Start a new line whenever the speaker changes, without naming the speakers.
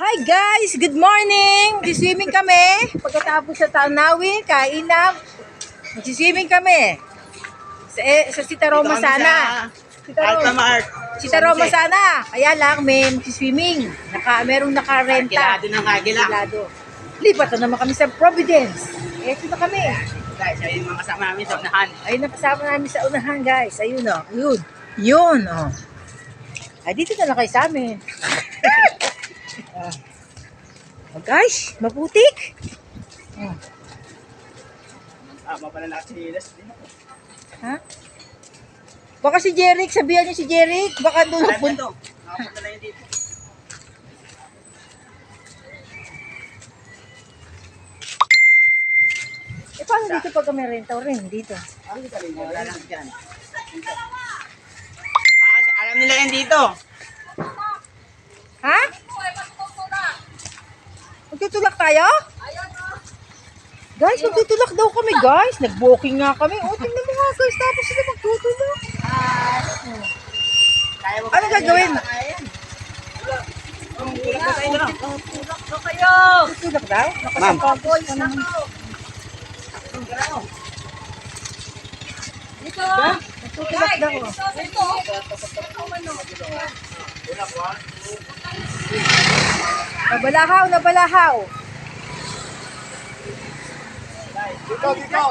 Hi guys! Good morning! Magsiswimming kami. Pagkatapos sa tanawin, kain na. Magsiswimming kami. Sa Sita Roma sana.
Alta Mart.
Sita Roma sana. Kaya lang may magsiswimming. Merong nakarenta.
Kilado ng kagila.
Kilado. Lipat na naman kami sa Providence. Eto na kami.
Guys, ayun mga kasama namin sa unahan.
Ayun ang kasama namin sa unahan guys. Ayun o. Yun. Yun o. Ay, dito na lang kayo sa amin. Oh guys, maputik. Oh.
Mapala na si Leslie.
Ha? Baka si Jeric, sabihan niyo si Jeric. Baka doon
Alam
punta.
to. Nakapunta na yun dito.
Paano dito pag may renta o rin? Dito.
Wala lang dyan. Alam nila yan dito.
Ha? Magtutulak tayo? Guys, magtutulak daw kami guys. Nag-booking nga kami. O, tingnan mo nga guys. Tapos sila magtutulak. Ano gagawin? Tutulak daw?
Ma'am.
Tutulak daw. Nabalahaw, nabalahaw.
Dito.
Dito.